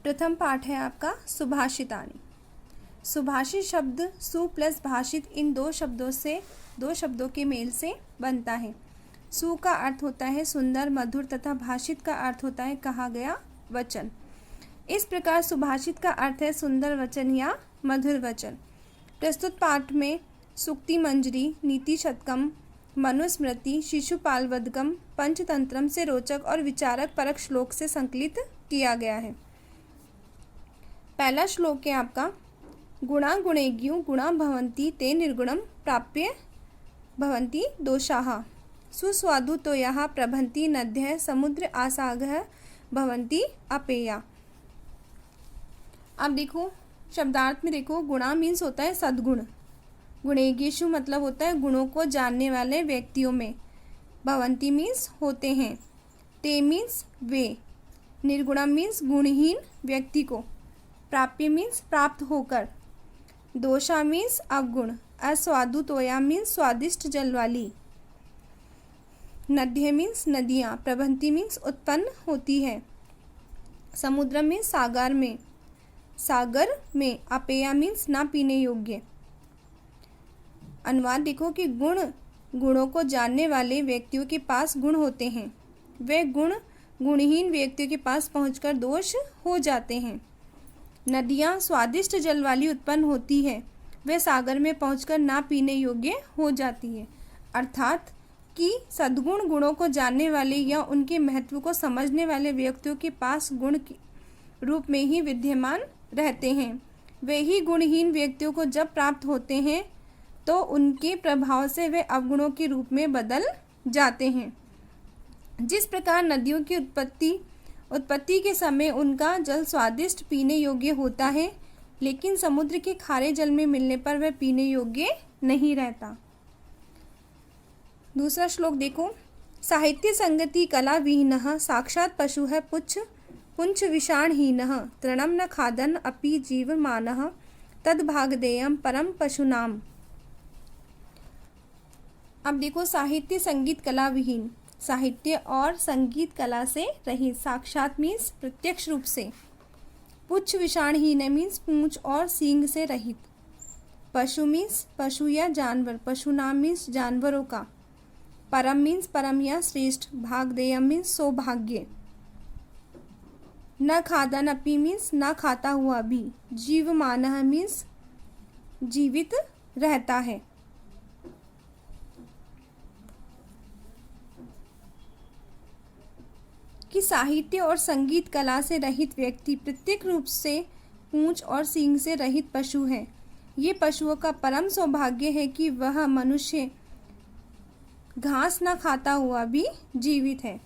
प्रथम पाठ है आपका सुभाषितानि। सुभाषित शब्द सु प्लस भाषित इन दो शब्दों के मेल से बनता है। सु का अर्थ होता है सुंदर मधुर तथा भाषित का अर्थ होता है कहा गया वचन। इस प्रकार सुभाषित का अर्थ है सुंदर वचन या मधुर वचन। प्रस्तुत पाठ में सूक्ति मंजरी, नीति शतकम, मनुस्मृति, शिशुपालवदकम, पंचतंत्रम से रोचक और विचारक परक श्लोक से संकलित किया गया है। पहला श्लोक है आपका गुणा गुणेज्ञु गुणा भवन्ति ते निर्गुणम प्राप्य भवन्ति दोषाः सुस्वादु तोयाः प्रभन्ति नद्यः समुद्र आसागः भवन्ति अपेया। अब देखो शब्दार्थ में देखो, गुणा मीन्स होता है सद्गुण, गुणेज्ञेषु मतलब होता है गुणों को जानने वाले व्यक्तियों में, भवन्ति मीन्स होते हैं, ते मीन्स वे, निर्गुणम मीन्स गुणहीन व्यक्ति को, प्राप्य मीन्स प्राप्त होकर, दोषा मीन्स अवगुण, अस्वादु तोया मीन्स स्वादिष्ट जल वाली, नद्य मीन्स नदियाँ, प्रभंति मीन्स उत्पन्न होती है, समुद्र में सागर में, अपेया मीन्स ना पीने योग्य। अनुवाद देखो कि गुणों को जानने वाले व्यक्तियों के पास गुण होते हैं, वे गुणहीन व्यक्तियों के पास पहुंचकर दोष हो जाते हैं। नदियाँ स्वादिष्ट जल वाली उत्पन्न होती है, वे सागर में पहुंचकर ना पीने योग्य हो जाती है। अर्थात कि सद्गुण गुणों को जानने वाले या उनके महत्व को समझने वाले व्यक्तियों के पास गुण के रूप में ही विद्यमान रहते हैं। वे ही गुणहीन व्यक्तियों को जब प्राप्त होते हैं तो उनके प्रभाव से वे अवगुणों के रूप में बदल जाते हैं। जिस प्रकार नदियों की उत्पत्ति के समय उनका जल स्वादिष्ट पीने योग्य होता है, लेकिन समुद्र के खारे जल में मिलने पर वह पीने योग्य नहीं रहता। दूसरा श्लोक देखो, साहित्य संगति कला विहीनः साक्षात् पशु है पुंछ विषाणहीनः तृणम न खादन अपि जीवमानः तद्भागदेयम परम पशुनाम। अब देखो साहित्य संगीत कला विहीन, साहित्य और संगीत कला से रहित, साक्षात मीन्स प्रत्यक्ष रूप से, पुच्छ विषाणहीन मीन्स पूंछ और सींग से रहित, पशु मीन्स पशु या जानवर, पशुनाम मीन्स जानवरों का, परम मीन्स परम या श्रेष्ठ, भागदेयम मीन्स सौभाग्य, न खादन अपि मीन्स न खाता हुआ भी, जीवमानः मीन्स जीवित रहता है। कि साहित्य और संगीत कला से रहित व्यक्ति प्रत्येक रूप से पूंछ और सींग से रहित पशु है। ये पशुओं का परम सौभाग्य है कि वह मनुष्य घास न खाता हुआ भी जीवित है।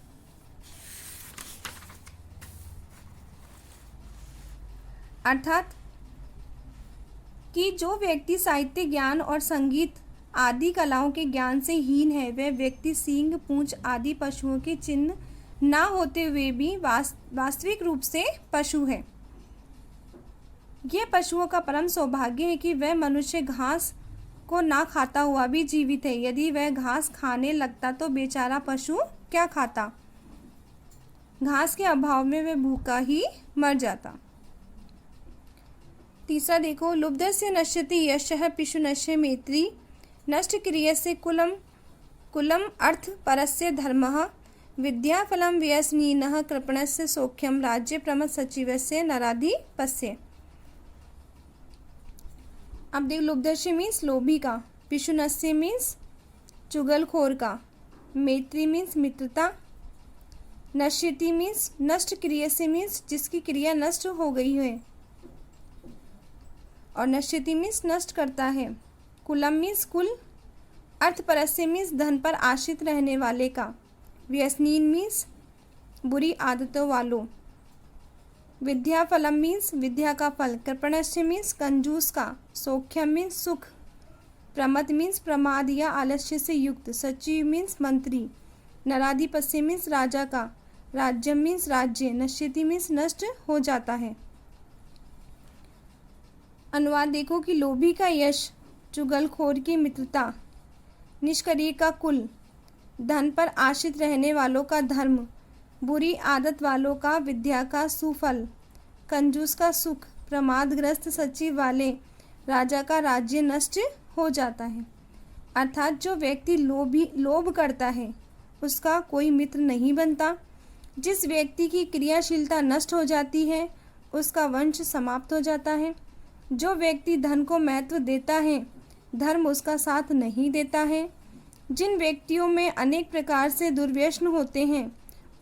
अर्थात कि जो व्यक्ति साहित्य ज्ञान और संगीत आदि कलाओं के ज्ञान से हीन है, वह व्यक्ति सींग पूंछ आदि पशुओं के चिन्ह ना होते हुए भी वास्तविक रूप से पशु है। यह पशुओं का परम सौभाग्य है कि वह मनुष्य घास को ना खाता हुआ भी जीवित है। यदि वह घास खाने लगता तो बेचारा पशु क्या खाता, घास के अभाव में वह भूखा ही मर जाता। तीसरा देखो, लुब्धस्य नश्यति यशः पिशुनश्य मैत्री नष्ट क्रियस्य कुलम अर्थ परस्य धर्मः विद्याफलम व्यसनीनः कृपणस्य सौख्यम राज्य प्रमथ सचिवस्य नराधिपस्य। अब देख, लुब्धस्य मीन्स लोभी का, पिशुनस्य मीन्स चुगलखोर का, मैत्री मीन्स मित्रता, नश्यति मीन्स नष्ट क्रियस्य मीन्स जिसकी क्रिया नष्ट हो गई है, और नश्यति मीन्स नष्ट करता है, कुलम मीन्स कुल, अर्थपरस्य मीन्स धन पर आश्रित रहने वाले का, व्यसनीन मीन्स बुरी आदतों वालों, विद्याफलम मीन्स विद्या का फल, कृपणस्य मीन्स कंजूस का, सौख्यम मीन्स सुख, प्रमद मीन्स प्रमाद या आलस्य से युक्त, सचिव मीन्स मंत्री, नराधिपस्य मीन्स राजा का, राज्य मीन्स राज्य, नश्यति मीन्स नष्ट हो जाता है। अनुवाद देखो कि लोभी का यश, चुगलखोर की मित्रता, निष्क्रिय का कुल, धन पर आश्रित रहने वालों का धर्म, बुरी आदत वालों का विद्या का सुफल, कंजूस का सुख, प्रमादग्रस्त सचिव वाले राजा का राज्य नष्ट हो जाता है। अर्थात जो व्यक्ति लोभ करता है उसका कोई मित्र नहीं बनता। जिस व्यक्ति की क्रियाशीलता नष्ट हो जाती है उसका वंश समाप्त हो जाता है। जो व्यक्ति धन को महत्व देता है धर्म उसका साथ नहीं देता है। जिन व्यक्तियों में अनेक प्रकार से दुर्व्यसन होते हैं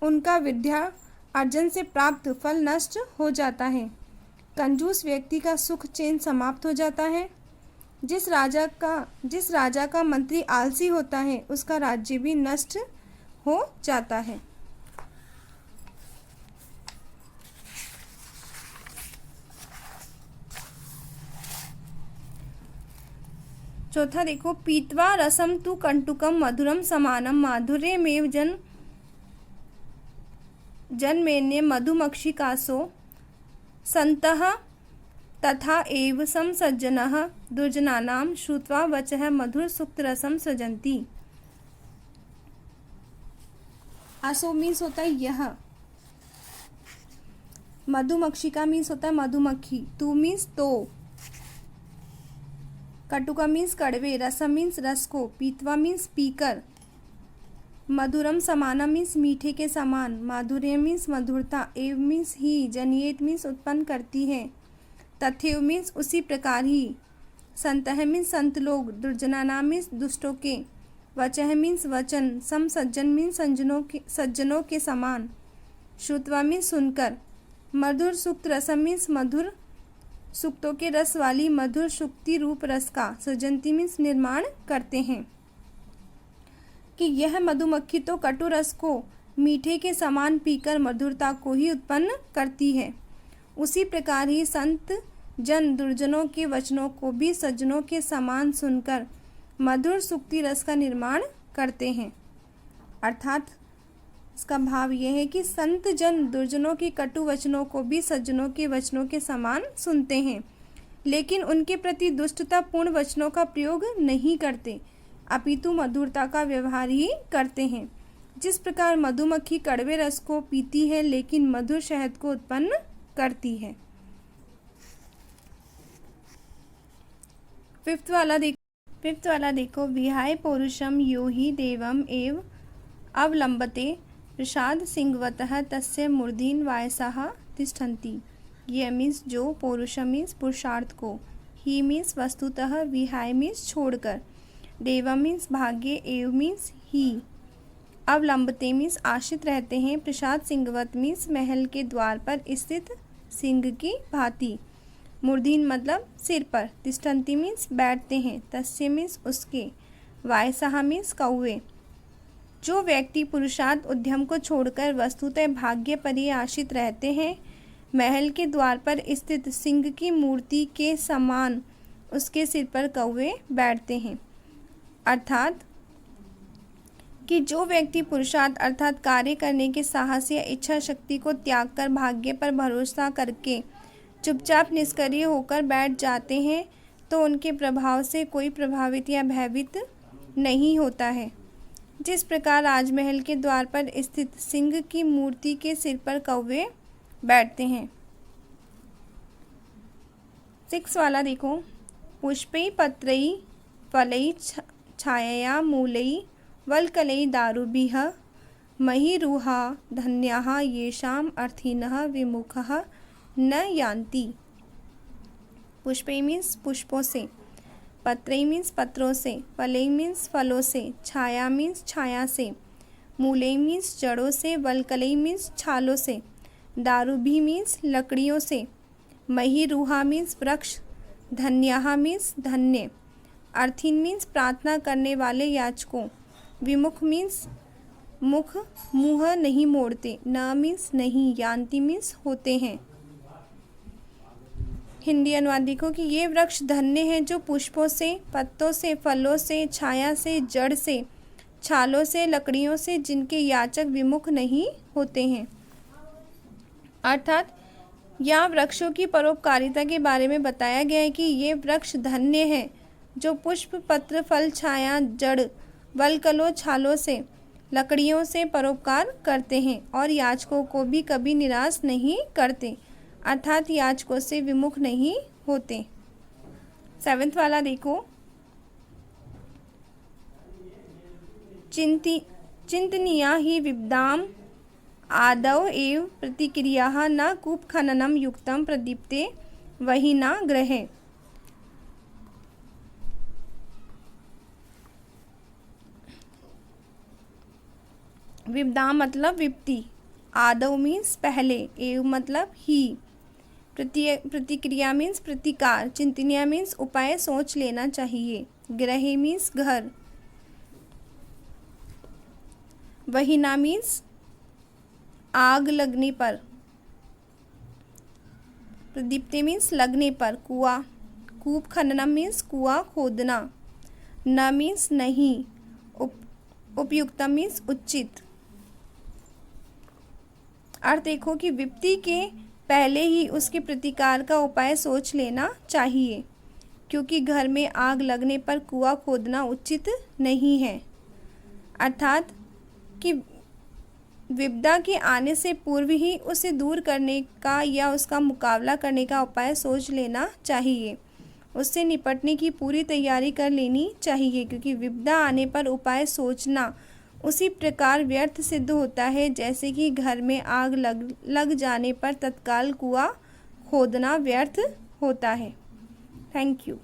उनका विद्या अर्जन से प्राप्त फल नष्ट हो जाता है। कंजूस व्यक्ति का सुख चैन समाप्त हो जाता है। जिस राजा का मंत्री आलसी होता है उसका राज्य भी नष्ट हो जाता है। चौथा देखो, पीत्वा रसम तु कंटुकम मधुरम समानम माधुर्यमेव जन्मेन्य मधुमक्षिकासो संतः तथा एव समसज्जनः दुर्जनानां श्रुत्वा वचः मधुर सुक्तरसम सृजन्ति। आसो मीन्स होता है यह, मधुमक्षिका मीन्स होता है मधुमक्खी, तू मीन्स तो, कटुका मीन्स कड़वे, रसम मीन्स रस को, पीतवा मीन्स पीकर, मधुरम समाना मीन्स मीठे के समान, माधुर्य मीन्स मधुरता, एव मीन्स ही, जनिएत मीन्स उत्पन्न करती है, तथैव मीन्स उसी प्रकार ही, संतः मीन्स संत लोग, दुर्जनानाम मीन्स दुष्टों के, वचः मीन्स वचन, समसज्जन मीन्स सज्जनों के समान, श्रुत्वा मीन्स सुनकर, मधुर सुक्त रसम मीन्स मधुर सुक्तों के रस वाली मधुर सुक्ति रूप रस का, सृजंती मीन्स निर्माण करते हैं। कि यह मधुमक्खी तो कटु रस को मीठे के समान पीकर मधुरता को ही उत्पन्न करती है, उसी प्रकार ही संत जन दुर्जनों के वचनों को भी सज्जनों के समान सुनकर मधुर सुक्ति रस का निर्माण करते हैं। अर्थात इसका भाव यह है कि संत जन दुर्जनों के कटु वचनों को भी सज्जनों के वचनों के समान सुनते हैं, लेकिन उनके प्रति दुष्टतापूर्ण वचनों का प्रयोग नहीं करते, अपितु मधुरता का व्यवहार ही करते हैं। जिस प्रकार मधुमक्खी कड़वे रस को पीती है लेकिन मधुर शहद को उत्पन्न करती है। फिफ्थ वाला देखो, विहाय पौरुषम यो ही देवम एव अवलंबते प्रसाद सिंहवतः तस्य मूर्धीन वायसाः तिष्ठन्ति। यह मीन्स जो, पौरुषम मीन्स पुरुषार्थ को, ही मीन्स वस्तुतः, विहाय मीन्स छोड़कर, देव मीन्स भाग्य, एव मीन्स ही, अवलंबते मीन्स आश्रित रहते हैं, प्रसाद सिंहवत मीन्स महल के द्वार पर स्थित सिंह की भांति, मूर्धीन मतलब सिर पर, तिष्ठन्ति मीन्स बैठते हैं, तस्य मीन्स उसके, वायसाः मीन्स कौवे। जो व्यक्ति पुरुषार्थ उद्यम को छोड़कर वस्तुतः भाग्य पर ही आश्रित रहते हैं, महल के द्वार पर स्थित सिंह की मूर्ति के समान उसके सिर पर कौवे बैठते हैं। अर्थात कि जो व्यक्ति पुरुषार्थ अर्थात कार्य करने के साहस या इच्छा शक्ति को त्याग कर भाग्य पर भरोसा करके चुपचाप निष्क्रिय होकर बैठ जाते हैं तो उनके प्रभाव से कोई प्रभावित या भयभीत नहीं होता है। जिस प्रकार राजमहल के द्वार पर स्थित सिंह की मूर्ति के सिर पर कौवे बैठते हैं। 6 वाला देखो, पुष्पै पत्रೈ फलै छायया मूलै वल्कलै दारुभिः महीरुहा धन्याः येषाम् अर्थिनः विमुखः न यान्ति। पुष्पै मीन्स पुष्पों से, पत्रई मीन्स पत्रों से, फलई मीन्स फलों से, छाया मीन्स छाया से, मूलई मीन्स जड़ों से, वल्कलई मीन्स छालों से, दारुभी मीन्स लकड़ियों से, महीरुहा मीन्स वृक्ष, धन्याहा मीन्स धन्य, अर्थिन मीन्स प्रार्थना करने वाले याचकों, विमुख मीन्स मुख मुँह नहीं मोड़ते, न मीन्स नहीं, यान्ति मीन्स होते हैं। हिंदी अनुवाद देखो कि ये वृक्ष धन्य हैं जो पुष्पों से, पत्तों से, फलों से, छाया से, जड़ से, छालों से, लकड़ियों से, जिनके याचक विमुख नहीं होते हैं। अर्थात यहाँ वृक्षों की परोपकारिता के बारे में बताया गया है कि ये वृक्ष धन्य हैं जो पुष्प, पत्र, फल, छाया, जड़, वल्कलों, छालों से, लकड़ियों से परोपकार करते हैं और याचकों को भी कभी निराश नहीं करते। अर्थात याचकों से विमुख नहीं होते। 7th वाला देखो, चिंतनीया ही विद्याम आदौ एव प्रतिक्रियाः न कूपखननं युक्तं प्रदीप्ते वही न ग्रहे। विद्या मतलब विपत्ति, आदौ मीन्स पहले, एव मतलब ही, प्रतिक्रिया मीन्स प्रतिकार, चिंतनीय मीन्स उपाय सोच लेना चाहिए, ग्रहे मीन्स घर, वहीना मीन्स आग लगने पर, प्रदीप्ते मीन्स लगने पर, कुआं, कूप खननम मीन्स कुआं खोदना, न मीन्स नहीं, उपयुक्तम मीन्स उचित। अर्थ देखो कि विपत्ति के पहले ही उसके प्रतिकार का उपाय सोच लेना चाहिए, क्योंकि घर में आग लगने पर कुआं खोदना उचित नहीं है। अर्थात कि विपदा के आने से पूर्व ही उसे दूर करने का या उसका मुकाबला करने का उपाय सोच लेना चाहिए, उससे निपटने की पूरी तैयारी कर लेनी चाहिए, क्योंकि विपदा आने पर उपाय सोचना उसी प्रकार व्यर्थ सिद्ध होता है जैसे कि घर में आग लग जाने पर तत्काल कुआं खोदना व्यर्थ होता है। Thank you.